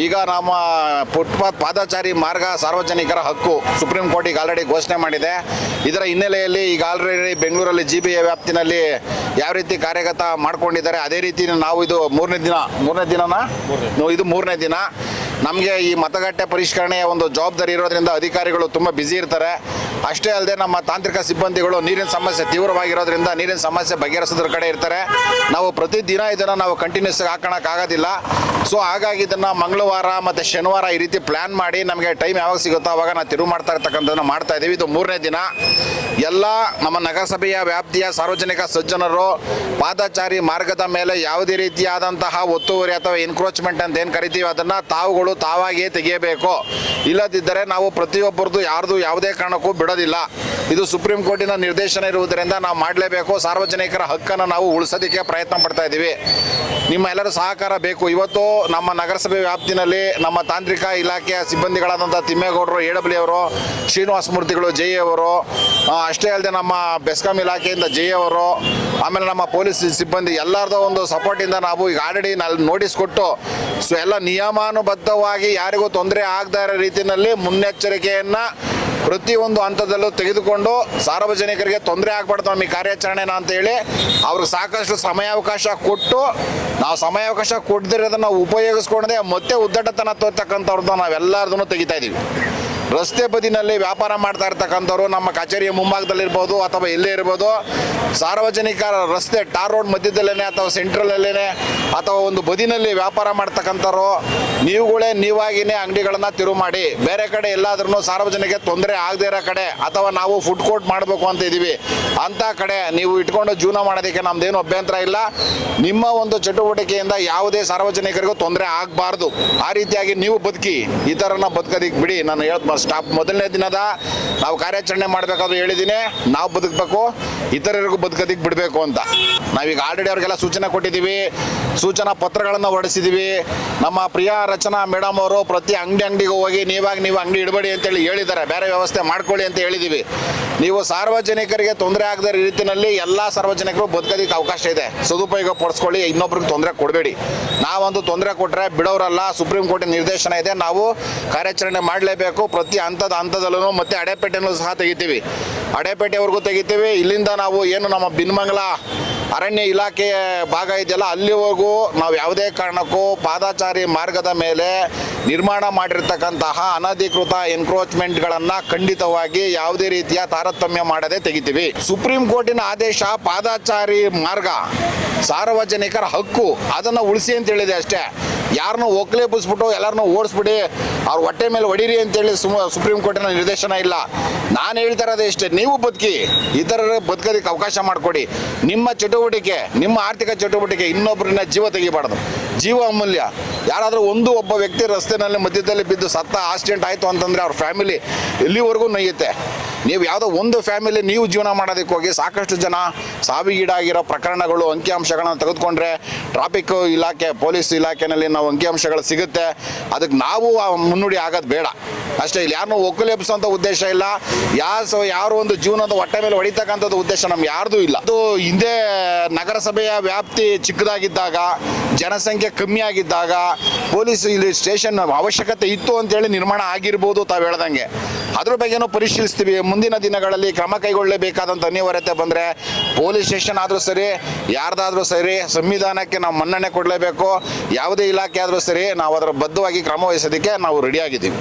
ಈಗ ನಮ್ಮ ಫುಟ್ಪಾತ್ ಪಾದಚಾರಿ ಮಾರ್ಗ ಸಾರ್ವಜನಿಕರ ಹಕ್ಕು ಸುಪ್ರೀಂ ಕೋರ್ಟ್ ಈಗ ಆಲ್ರೆಡಿ ಘೋಷಣೆ ಮಾಡಿದೆ. ಇದರ ಹಿನ್ನೆಲೆಯಲ್ಲಿ ಈಗ ಆಲ್ರೆಡಿ ಬೆಂಗಳೂರಲ್ಲಿ GBA ವ್ಯಾಪ್ತಿನಲ್ಲಿ ಯಾವ ರೀತಿ ಕಾರ್ಯಗತ ಮಾಡ್ಕೊಂಡಿದ್ದಾರೆ ಅದೇ ರೀತಿ ನಾವು ಇದು ಮೂರನೇ ದಿನ ನಮಗೆ ಈ ಮತಗಟ್ಟೆ ಪರಿಷ್ಕರಣೆಯ ಒಂದು ಜವಾಬ್ದಾರಿ ಇರೋದ್ರಿಂದ ಅಧಿಕಾರಿಗಳು ತುಂಬ ಬ್ಯುಸಿ ಇರ್ತಾರೆ. ಅಷ್ಟೇ ಅಲ್ಲದೆ ನಮ್ಮ ತಾಂತ್ರಿಕ ಸಿಬ್ಬಂದಿಗಳು ನೀರಿನ ಸಮಸ್ಯೆ ತೀವ್ರವಾಗಿರೋದ್ರಿಂದ ನೀರಿನ ಸಮಸ್ಯೆ ಬಗೆಹರಿಸೋದ್ರ ಕಡೆ ಇರ್ತಾರೆ. ನಾವು ಪ್ರತಿದಿನ ಇದನ್ನು ನಾವು ಕಂಟಿನ್ಯೂಸ್ ಹಾಕೋಕ್ಕಾಗೋದಿಲ್ಲ. ಸೊ ಹಾಗಾಗಿ ಇದನ್ನು ಮಂಗಳವಾರ ಮತ್ತು ಶನಿವಾರ ಈ ರೀತಿ ಪ್ಲ್ಯಾನ್ ಮಾಡಿ ನಮಗೆ ಟೈಮ್ ಯಾವಾಗ ಸಿಗುತ್ತೋ ಆವಾಗ ನಾವು ತಿರುವು ಮಾಡ್ತಾ ಇರ್ತಕ್ಕಂಥದ್ದನ್ನು ಮಾಡ್ತಾ ಇದ್ದೀವಿ. ಇದು ಮೂರನೇ ದಿನ. ಎಲ್ಲ ನಮ್ಮ ನಗರಸಭೆಯ ವ್ಯಾಪ್ತಿಯ ಸಾರ್ವಜನಿಕ ಸಜ್ಜನರು ಪಾದಚಾರಿ ಮಾರ್ಗದ ಮೇಲೆ ಯಾವುದೇ ರೀತಿಯಾದಂತಹ ಒತ್ತುವರಿ ಅಥವಾ ಎನ್ಕ್ರೋಚ್ಮೆಂಟ್ ಅಂತ ಏನು ಕರಿತೀವಿ ಅದನ್ನು ತಾವಾಗಿಯೇ ತೆಗೆಯಬೇಕು. ಇಲ್ಲದಿದ್ದರೆ ನಾವು ಪ್ರತಿಯೊಬ್ಬರದು ಯಾರ್ದು ಯಾವುದೇ ಕಾರಣಕ್ಕೂ ಬಿಡೋದಿಲ್ಲ. ಇದು ಸುಪ್ರೀಂ ಕೋರ್ಟಿನ ನಿರ್ದೇಶನ ಇರುವುದರಿಂದ ನಾವು ಮಾಡಲೇಬೇಕು. ಸಾರ್ವಜನಿಕರ ಹಕ್ಕನ್ನು ನಾವು ಉಳಿಸೋದಕ್ಕೆ ಪ್ರಯತ್ನ ಪಡ್ತಾ ಇದ್ದೀವಿ. ನಿಮ್ಮ ಎಲ್ಲರೂ ಸಹಕಾರ ಬೇಕು. ಇವತ್ತು ನಮ್ಮ ನಗರಸಭೆ ವ್ಯಾಪ್ತಿನಲ್ಲಿ ನಮ್ಮ ತಾಂತ್ರಿಕ ಇಲಾಖೆಯ ಸಿಬ್ಬಂದಿಗಳಾದಂಥ ತಿಮ್ಮೇಗೌಡರು, AW ಅವರು, ಶ್ರೀನಿವಾಸ ಮೂರ್ತಿಗಳು, JA ಅವರು, ಅಷ್ಟೇ ಅಲ್ಲದೆ ನಮ್ಮ ಬೆಸ್ಕಾಂ ಇಲಾಖೆಯಿಂದ JA ಅವರು, ಆಮೇಲೆ ನಮ್ಮ ಪೊಲೀಸ್ ಸಿಬ್ಬಂದಿ ಎಲ್ಲರದ್ದು ಒಂದು ಸಪೋರ್ಟಿಂದ ನಾವು ಈಗ ಆಲ್ರೆಡಿ ನೋಟಿಸ್ ಕೊಟ್ಟು ಎಲ್ಲ ನಿಯಮಾನುಬದ್ಧವಾಗಿ ಯಾರಿಗೂ ತೊಂದರೆ ಆಗದ ಇರೋ ರೀತಿಯಲ್ಲಿ ಮುನ್ನೆಚ್ಚರಿಕೆಯನ್ನು ಪ್ರತಿಯೊಂದು ಹಂತದಲ್ಲೂ ತೆಗೆದುಕೊಂಡು ಸಾರ್ವಜನಿಕರಿಗೆ ತೊಂದರೆ ಆಗಬಾರ್ದು ನಮ್ಮ ಈ ಕಾರ್ಯಾಚರಣೆನ ಅಂತೇಳಿ ಅವ್ರಿಗೆ ಸಾಕಷ್ಟು ಸಮಯಾವಕಾಶ ಕೊಟ್ಟು ನಾವು ಸಮಯಾವಕಾಶ ಕೊಡದಿರೋದನ್ನು ಉಪಯೋಗಿಸ್ಕೊಂಡೇ ಮತ್ತೆ ಉದ್ದಟತನ ತೋರ್ತಕ್ಕಂಥವ್ರದ್ದು ನಾವೆಲ್ಲರದನ್ನು ತೆಗಿತಾ ಇದ್ದೀವಿ. ರಸ್ತೆ ಬದಿನಲ್ಲಿ ವ್ಯಾಪಾರ ಮಾಡ್ತಾ ಇರ್ತಕ್ಕಂಥವ್ರು ನಮ್ಮ ಕಚೇರಿಯ ಮುಂಭಾಗದಲ್ಲಿರ್ಬೋದು ಅಥವಾ ಎಲ್ಲೇ ಇರ್ಬೋದು, ಸಾರ್ವಜನಿಕ ರಸ್ತೆ ಟಾರ್ ರೋಡ್ ಮಧ್ಯದಲ್ಲೇ ಅಥವಾ ಸೆಂಟ್ರಲಲ್ಲೇ ಅಥವಾ ಒಂದು ಬದಿನಲ್ಲಿ ವ್ಯಾಪಾರ ಮಾಡ್ತಕ್ಕಂಥವ್ರು ನೀವಾಗಿನೇ ಅಂಗಡಿಗಳನ್ನು ತಿರುವು ಮಾಡಿ ಬೇರೆ ಕಡೆ ಎಲ್ಲಾದ್ರೂ ಸಾರ್ವಜನಿಕ ತೊಂದರೆ ಆಗದೇ ಇರೋ ಕಡೆ ಅಥವಾ ನಾವು ಫುಡ್ ಕೋರ್ಟ್ ಮಾಡಬೇಕು ಅಂತ ಇದ್ದೀವಿ ಅಂಥ ಕಡೆ ನೀವು ಇಟ್ಕೊಂಡು ಜೀವನ ಮಾಡೋದಕ್ಕೆ ನಮ್ಮದೇನು ಅಭ್ಯಂತರ ಇಲ್ಲ. ನಿಮ್ಮ ಒಂದು ಚಟುವಟಿಕೆಯಿಂದ ಯಾವುದೇ ಸಾರ್ವಜನಿಕರಿಗೂ ತೊಂದರೆ ಆಗಬಾರ್ದು. ಆ ರೀತಿಯಾಗಿ ನೀವು ಬದುಕಿ ಈ ಥರನ ಬದುಕೋದಕ್ಕೆ ಬಿಡಿ. ನಾನು ಮೊದಲನೇ ದಿನದ ನಾವು ಕಾರ್ಯಾಚರಣೆ ಮಾಡಬೇಕಾದ್ರೂ ಹೇಳಿದ್ದೀನಿ, ನಾವು ಬದುಕಬೇಕು, ಇತರರಿಗೂ ಬದುಕೋದಕ್ಕೆ ಬಿಡಬೇಕು ಅಂತ. ನಾವೀಗ ಆಲ್ರೆಡಿ ಅವ್ರಿಗೆಲ್ಲ ಸೂಚನೆ ಕೊಟ್ಟಿದ್ದೀವಿ, ಸೂಚನಾ ಪತ್ರಗಳನ್ನು ಹೊರಡಿಸಿದ್ದೀವಿ. ನಮ್ಮ ಪ್ರಿಯಾ ರಚನಾ ಮೇಡಮ್ ಅವರು ಪ್ರತಿ ಅಂಗಡಿಗೆ ಹೋಗಿ ನೀವು ಅಂಗಡಿ ಇಡಬೇಡಿ ಅಂತೇಳಿ ಹೇಳಿದ್ದಾರೆ, ಬೇರೆ ವ್ಯವಸ್ಥೆ ಮಾಡ್ಕೊಳ್ಳಿ ಅಂತ ಹೇಳಿದ್ದೀವಿ. ನೀವು ಸಾರ್ವಜನಿಕರಿಗೆ ತೊಂದರೆ ಆಗದ ರೀತಿಯಲ್ಲಿ ಎಲ್ಲ ಸಾರ್ವಜನಿಕರು ಬದುಕೋದಕ್ಕೆ ಅವಕಾಶ ಇದೆ, ಸದುಪಯೋಗ ಪಡಿಸ್ಕೊಳ್ಳಿ. ಇನ್ನೊಬ್ರಿಗೆ ತೊಂದರೆ ಕೊಡಬೇಡಿ. ನಾವೊಂದು ತೊಂದರೆ ಕೊಟ್ಟರೆ ಬಿಡೋರಲ್ಲ. ಸುಪ್ರೀಂ ಕೋರ್ಟಿನ ನಿರ್ದೇಶನ ಇದೆ, ನಾವು ಕಾರ್ಯಾಚರಣೆ ಮಾಡಲೇಬೇಕು. ಪ್ರತಿ ಹಂತದಲ್ಲೂ ಮತ್ತೆ ಅಡೆಪೇಟೆನೂ ಸಹ ತೆಗಿತೀವಿ, ಅಡೆಪೇಟೆವರೆಗೂ ತೆಗಿತೀವಿ. ಇಲ್ಲಿಂದ ನಾವು ಏನು ನಮ್ಮ ಬಿನ್ಮಂಗಲ ಅರಣ್ಯ ಇಲಾಖೆಯ ಭಾಗ ಇದೆಯಲ್ಲ ಅಲ್ಲಿವರೆಗೂ ನಾವು ಯಾವುದೇ ಕಾರಣಕ್ಕೂ ಪಾದಚಾರಿ ಮಾರ್ಗದ ಮೇಲೆ ನಿರ್ಮಾಣ ಮಾಡಿರ್ತಕ್ಕಂತಹ ಅನಧಿಕೃತ ಎನ್ಕ್ರೋಚ್ಮೆಂಟ್ಗಳನ್ನು ಖಂಡಿತವಾಗಿ ಯಾವುದೇ ರೀತಿಯ ತಾರತಮ್ಯ ಮಾಡದೆ ತೆಗಿತೀವಿ. ಸುಪ್ರೀಂ ಕೋರ್ಟಿನ ಆದೇಶ ಪಾದಚಾರಿ ಮಾರ್ಗ ಸಾರ್ವಜನಿಕರ ಹಕ್ಕು, ಅದನ್ನು ಉಳಿಸಿ ಅಂತ ಹೇಳಿದೆ ಅಷ್ಟೇ. ಯಾರನ್ನೂ ಒಕ್ಕಲೆಬ್ಬಿಸ್ಬಿಟ್ಟು ಎಲ್ಲರನ್ನೂ ಓಡಿಸ್ಬಿಡಿ, ಅವ್ರ ಹೊಟ್ಟೆ ಮೇಲೆ ಹೊಡೀರಿ ಅಂತೇಳಿ ಸುಪ್ರೀಂ ಕೋರ್ಟಿನ ನಿರ್ದೇಶನ ಇಲ್ಲ. ನಾನು ಹೇಳ್ತಾ ಇರೋದೇ ಇಷ್ಟೇ, ನೀವು ಬದುಕಿ, ಇತರರು ಬದುಕೋದಕ್ಕೆ ಅವಕಾಶ ಮಾಡಿಕೊಡಿ. ನಿಮ್ಮ ಚಟುವಟಿಕೆ, ನಿಮ್ಮ ಆರ್ಥಿಕ ಚಟುವಟಿಕೆ ಇನ್ನೊಬ್ಬರನ್ನ ಜೀವ ತೆಗಿಬಾರ್ದು. ಜೀವ ಅಮೂಲ್ಯ. ಯಾರಾದರೂ ಒಬ್ಬ ವ್ಯಕ್ತಿ ರಸ್ತೆನಲ್ಲಿ ಮಧ್ಯದಲ್ಲಿ ಬಿದ್ದು ಸತ್ತ ಆಕ್ಸಿಡೆಂಟ್ ಆಯಿತು ಅಂತಂದರೆ ಅವ್ರ ಫ್ಯಾಮಿಲಿ ಎಲ್ಲಿವರೆಗೂ ನೊಯ್ಯುತ್ತೆ. ನೀವು ಯಾವುದೋ ಒಂದು ಫ್ಯಾಮಿಲಿ ನೀವು ಜೀವನ ಮಾಡೋದಕ್ಕೆ ಹೋಗಿ ಸಾಕಷ್ಟು ಜನ ಸಾವಿಗೀಡಾಗಿರೋ ಪ್ರಕರಣಗಳು ಅಂಕಿಅಂಶಗಳನ್ನು ತೆಗೆದುಕೊಂಡ್ರೆ ಟ್ರಾಫಿಕ್ ಇಲಾಖೆ, ಪೊಲೀಸ್ ಇಲಾಖೆಯಲ್ಲಿ ನಾವು ಅಂಕಿಅಂಶಗಳು ಸಿಗುತ್ತೆ. ಅದಕ್ಕೆ ನಾವು ಮುನ್ನುಡಿ ಆಗೋದು ಬೇಡ ಅಷ್ಟೇ. ಇಲ್ಲಿ ಯಾರನ್ನೂ ಒಕ್ಕಲೆಬ್ಬಿಸೋಂಥ ಉದ್ದೇಶ ಇಲ್ಲ. ಯಾರು ಒಂದು ಜೀವನದ ಹೊಟ್ಟೆ ಮೇಲೆ ಹೊಡಿತಕ್ಕಂಥದ್ದು ಉದ್ದೇಶ ನಮ್ಗೆ ಯಾರ್ದೂ ಇಲ್ಲ. ಅದು ಹಿಂದೆ ನಗರಸಭೆಯ ವ್ಯಾಪ್ತಿ ಚಿಕ್ಕದಾಗಿದ್ದಾಗ, ಜನಸಂಖ್ಯೆ ಕಮ್ಮಿ ಆಗಿದ್ದಾಗ ಪೊಲೀಸ್ ಇಲ್ಲಿ ಸ್ಟೇಷನ್ ಅವಶ್ಯಕತೆ ಇತ್ತು ಅಂತೇಳಿ ನಿರ್ಮಾಣ ಆಗಿರ್ಬೋದು ತಾವು ಹೇಳ್ದಂಗೆ. ಅದ್ರ ಬಗ್ಗೆನೂ ಪರಿಶೀಲಿಸ್ತೀವಿ. ಮುಂದಿನ ದಿನಗಳಲ್ಲಿ ಕ್ರಮ ಕೈಗೊಳ್ಳಲೇಬೇಕಾದಂಥ ಅನಿವಾರ್ಯತೆ ಬಂದರೆ ಪೊಲೀಸ್ ಸ್ಟೇಷನ್ ಆದರೂ ಸರಿ, ಯಾರ್ದಾದ್ರೂ ಸರಿ, ಸಂವಿಧಾನಕ್ಕೆ ನಾವು ಮನ್ನಣೆ ಕೊಡಲೇಬೇಕು. ಯಾವುದೇ ಇಲಾಖೆ ಆದರೂ ಸರಿ, ನಾವು ಅದರ ಬದ್ಧವಾಗಿ ಕ್ರಮ ವಹಿಸೋದಕ್ಕೆ ನಾವು ರೆಡಿಯಾಗಿದ್ದೀವಿ.